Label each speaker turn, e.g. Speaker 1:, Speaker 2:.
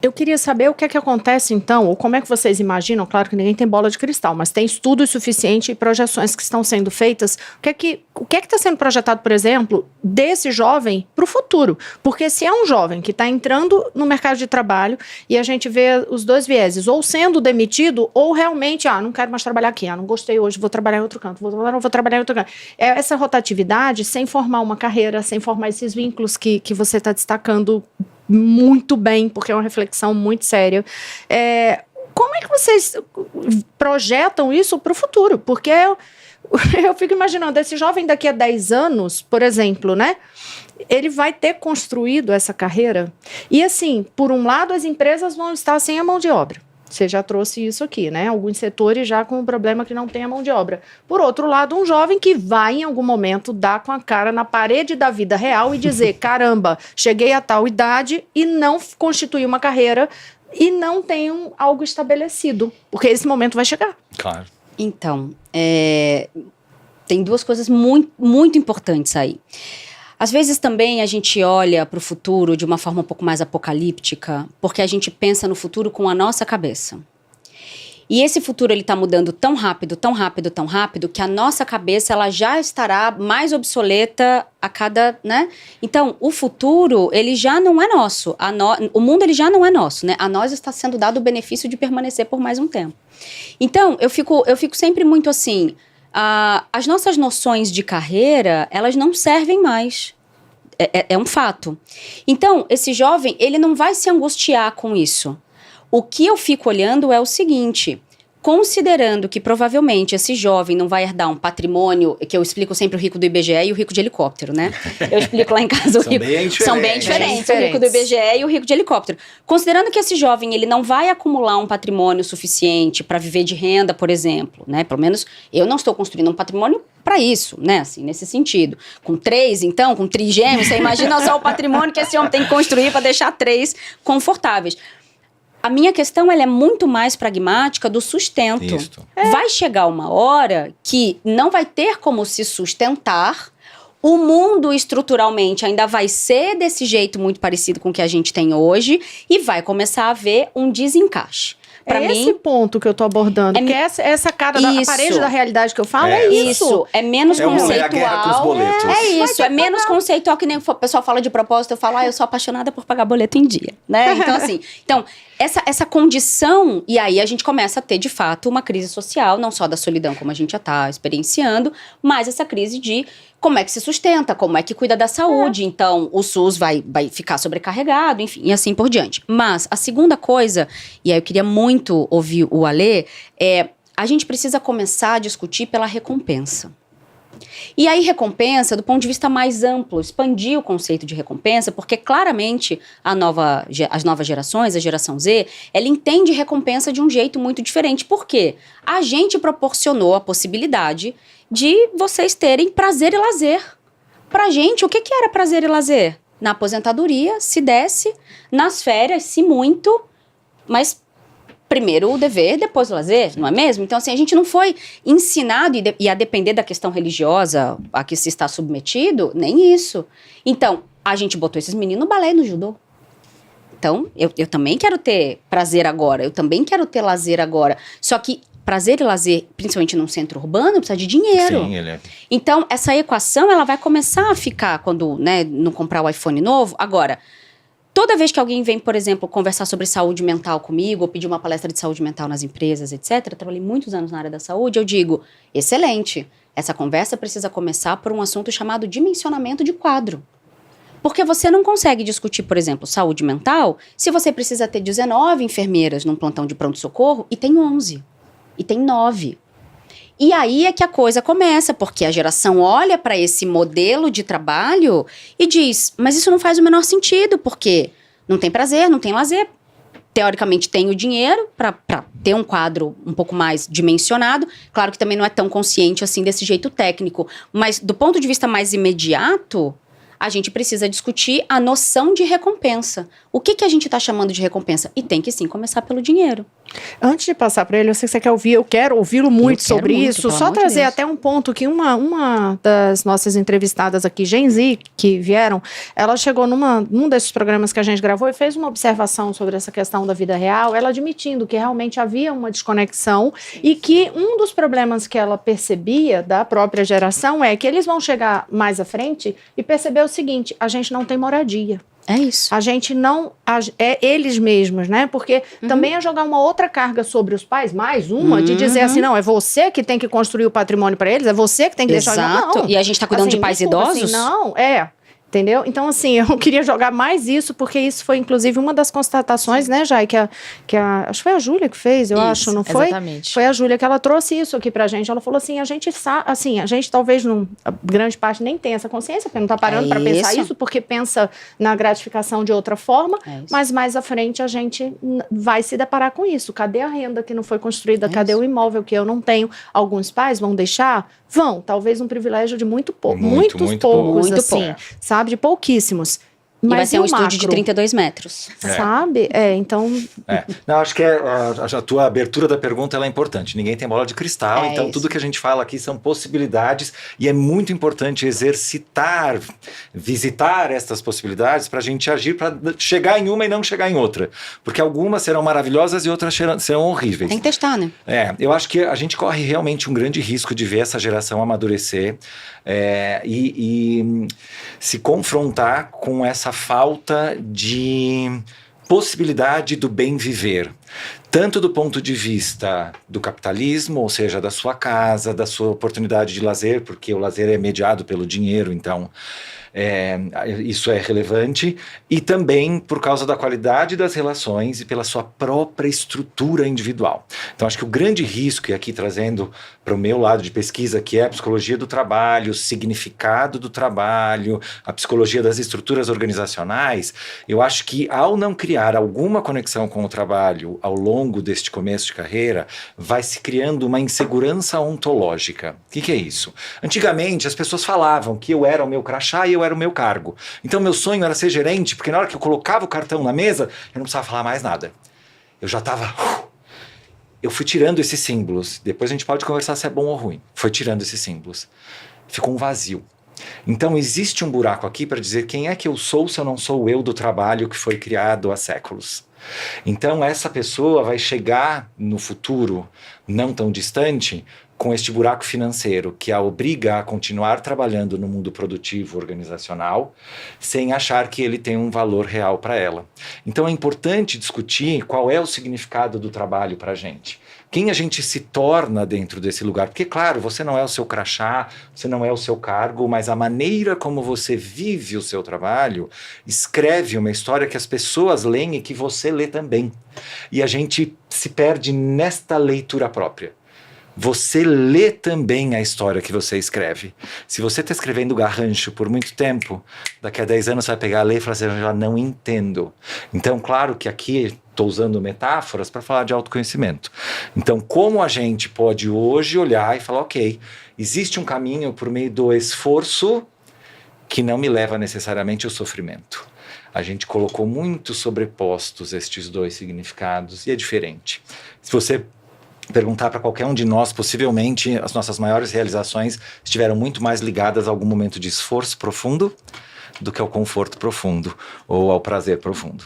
Speaker 1: Eu queria saber o que é que acontece então, ou como é que vocês imaginam, claro que ninguém tem bola de cristal, mas tem estudos suficientes e projeções que estão sendo feitas, o que é que está sendo projetado, por exemplo, desse jovem para o futuro? Porque se é um jovem que está entrando no mercado de trabalho e a gente vê os dois vieses, ou sendo demitido, ou realmente, não quero mais trabalhar aqui, não gostei hoje, vou trabalhar em outro canto, vou trabalhar em outro canto. Essa rotatividade, sem formar uma carreira, sem formar esses vínculos que você está destacando muito bem, porque é uma reflexão muito séria. Como é que vocês projetam isso para o futuro? Porque eu fico imaginando, esse jovem daqui a 10 anos, por exemplo, né? Ele vai ter construído essa carreira. E assim, por um lado, as empresas vão estar sem a mão de obra. Você já trouxe isso aqui, né? Alguns setores já com o problema que não tem a mão de obra. Por outro lado, um jovem que vai, em algum momento, dar com a cara na parede da vida real e dizer, caramba, cheguei a tal idade e não constituí uma carreira e não tenho algo estabelecido. Porque esse momento vai chegar.
Speaker 2: Claro.
Speaker 3: Então, tem duas coisas muito, muito importantes aí. Às vezes também a gente olha para o futuro de uma forma um pouco mais apocalíptica, porque a gente pensa no futuro com a nossa cabeça. E esse futuro ele está mudando tão rápido, tão rápido, tão rápido, que a nossa cabeça ela já estará mais obsoleta a cada, né? Então, o futuro, ele já não é nosso. O mundo, ele já não é nosso, né? A nós está sendo dado o benefício de permanecer por mais um tempo. Então, eu fico sempre muito assim... as nossas noções de carreira, elas não servem mais. É um fato. Então, esse jovem, ele não vai se angustiar com isso. O que eu fico olhando é o seguinte... Considerando que provavelmente esse jovem não vai herdar um patrimônio, que eu explico sempre o rico do IBGE e o rico de helicóptero, né? Eu explico lá em casa o rico. São bem diferentes. O rico do IBGE e o rico de helicóptero. Considerando que esse jovem ele não vai acumular um patrimônio suficiente para viver de renda, por exemplo, né? Pelo menos eu não estou construindo um patrimônio para isso, né? Assim, nesse sentido. Com 3, então, com trigêmeos, você imagina só o patrimônio que esse homem tem que construir para deixar 3 confortáveis. A minha questão ela é muito mais pragmática do sustento. Vai chegar uma hora que não vai ter como se sustentar. O mundo estruturalmente ainda vai ser desse jeito muito parecido com o que a gente tem hoje e vai começar a haver um desencaixe. Pra mim,
Speaker 1: esse ponto que eu tô abordando, que essa cara da parede da realidade que eu falo, é isso.
Speaker 3: É menos conceitual.
Speaker 2: É a guerra com os boletos.
Speaker 3: Isso, é menos conceitual que nem o pessoal fala de propósito. Eu falo, eu sou apaixonada por pagar boleto em dia, né? Então, assim, essa condição, e aí a gente começa a ter, de fato, uma crise social, não só da solidão, como a gente já está experienciando, mas essa crise de como é que se sustenta, como é que cuida da saúde. Então, o SUS vai ficar sobrecarregado, enfim, e assim por diante. Mas a segunda coisa, e aí eu queria muito ouvir o Alê, a gente precisa começar a discutir pela recompensa. E aí recompensa do ponto de vista mais amplo, expandir o conceito de recompensa, porque claramente as novas gerações, a geração Z, ela entende recompensa de um jeito muito diferente. Por quê? A gente proporcionou a possibilidade de vocês terem prazer e lazer. Pra gente, o que era prazer e lazer? Na aposentadoria, se desse, nas férias, se muito, mas... Primeiro o dever, depois o lazer, não é mesmo? Então, assim, a gente não foi ensinado, e a depender da questão religiosa a que se está submetido, nem isso. Então, a gente botou esses meninos no balé e no judô. Então, eu também quero ter prazer agora, eu também quero ter lazer agora. Só que prazer e lazer, principalmente num centro urbano, precisa de dinheiro.
Speaker 2: Sim,
Speaker 3: Então, essa equação, ela vai começar a ficar quando, né, não comprar o iPhone novo. Agora... Toda vez que alguém vem, por exemplo, conversar sobre saúde mental comigo, ou pedir uma palestra de saúde mental nas empresas, etc., eu trabalhei muitos anos na área da saúde, eu digo, excelente, essa conversa precisa começar por um assunto chamado dimensionamento de quadro. Porque você não consegue discutir, por exemplo, saúde mental, se você precisa ter 19 enfermeiras num plantão de pronto-socorro e tem 11, e tem 9. E aí é que a coisa começa, porque a geração olha para esse modelo de trabalho e diz, mas isso não faz o menor sentido, porque não tem prazer, não tem lazer. Teoricamente tem o dinheiro para ter um quadro um pouco mais dimensionado. Claro que também não é tão consciente assim desse jeito técnico. Mas do ponto de vista mais imediato, a gente precisa discutir a noção de recompensa. O que a gente está chamando de recompensa? E tem que sim começar pelo dinheiro.
Speaker 1: Antes de passar para ele, eu sei que você quer ouvir, eu quero ouvi-lo muito sobre isso. Só trazer até um ponto que uma das nossas entrevistadas aqui, Gen Z, que vieram, ela chegou num desses programas que a gente gravou e fez uma observação sobre essa questão da vida real, ela admitindo que realmente havia uma desconexão e que um dos problemas que ela percebia da própria geração é que eles vão chegar mais à frente e perceber o seguinte: a gente não tem moradia.
Speaker 3: É isso.
Speaker 1: A gente não... É eles mesmos, né? Porque também é jogar uma outra carga sobre os pais, mais uma, de dizer assim, não, é você que tem que construir o patrimônio para eles, é você que tem que deixar...
Speaker 3: Exato. E a gente tá cuidando
Speaker 1: assim,
Speaker 3: de pais
Speaker 1: desculpa,
Speaker 3: idosos?
Speaker 1: Assim, não, entendeu? Então, assim, eu queria jogar mais isso, porque isso foi, inclusive, uma das constatações, né, Jai, acho que foi a Júlia que fez, eu acho, não foi?
Speaker 2: Exatamente.
Speaker 1: Foi a Júlia que ela trouxe isso aqui pra gente. Ela falou assim, a gente talvez, a grande parte, nem tem essa consciência, porque não tá parando pra pensar isso, porque pensa na gratificação de outra forma, mas mais à frente a gente vai se deparar com isso. Cadê a renda que não foi construída? Cadê o imóvel que eu não tenho? Alguns pais vão deixar? Vão, talvez um privilégio de muitos poucos, assim, sabe? De pouquíssimos.
Speaker 3: Mas e vai ser um estúdio de 32 metros.
Speaker 1: Sabe? Então...
Speaker 4: Não, acho que a tua abertura da pergunta ela é importante. Ninguém tem bola de cristal, então isso. Tudo que a gente fala aqui são possibilidades e é muito importante exercitar, visitar essas possibilidades para a gente agir, para chegar em uma e não chegar em outra. Porque algumas serão maravilhosas e outras serão horríveis.
Speaker 3: Tem que testar, né?
Speaker 4: Eu acho que a gente corre realmente um grande risco de ver essa geração amadurecer e se confrontar com essa falta de possibilidade do bem viver, tanto do ponto de vista do capitalismo, ou seja, da sua casa, da sua oportunidade de lazer, porque o lazer é mediado pelo dinheiro, então isso é relevante, e também por causa da qualidade das relações e pela sua própria estrutura individual. Então acho que o grande risco, e aqui trazendo para o meu lado de pesquisa, que é a psicologia do trabalho, o significado do trabalho, a psicologia das estruturas organizacionais, eu acho que ao não criar alguma conexão com o trabalho ao longo deste começo de carreira, vai se criando uma insegurança ontológica. O que é isso? Antigamente as pessoas falavam que eu era o meu crachá e eu era o meu cargo. Então meu sonho era ser gerente, porque na hora que eu colocava o cartão na mesa, eu não precisava falar mais nada. Eu já estava... Eu fui tirando esses símbolos. Depois a gente pode conversar se é bom ou ruim. Foi tirando esses símbolos. Ficou um vazio. Então existe um buraco aqui para dizer quem é que eu sou se eu não sou o eu do trabalho que foi criado há séculos. Então essa pessoa vai chegar no futuro, não tão distante, com este buraco financeiro que a obriga a continuar trabalhando no mundo produtivo organizacional sem achar que ele tem um valor real para ela. Então é importante discutir qual é o significado do trabalho para a gente. Quem a gente se torna dentro desse lugar. Porque, claro, você não é o seu crachá, você não é o seu cargo, mas a maneira como você vive o seu trabalho escreve uma história que as pessoas leem e que você lê também. E a gente se perde nesta leitura própria. Você lê também a história que você escreve. Se você está escrevendo Garrancho por muito tempo, daqui a 10 anos você vai pegar, ler e falar assim, eu já não entendo. Então, claro que aqui estou usando metáforas para falar de autoconhecimento. Então, como a gente pode hoje olhar e falar, ok, existe um caminho por meio do esforço que não me leva necessariamente ao sofrimento. A gente colocou muito sobrepostos estes dois significados e é diferente. Se você perguntar para qualquer um de nós, possivelmente as nossas maiores realizações estiveram muito mais ligadas a algum momento de esforço profundo do que ao conforto profundo ou ao prazer profundo.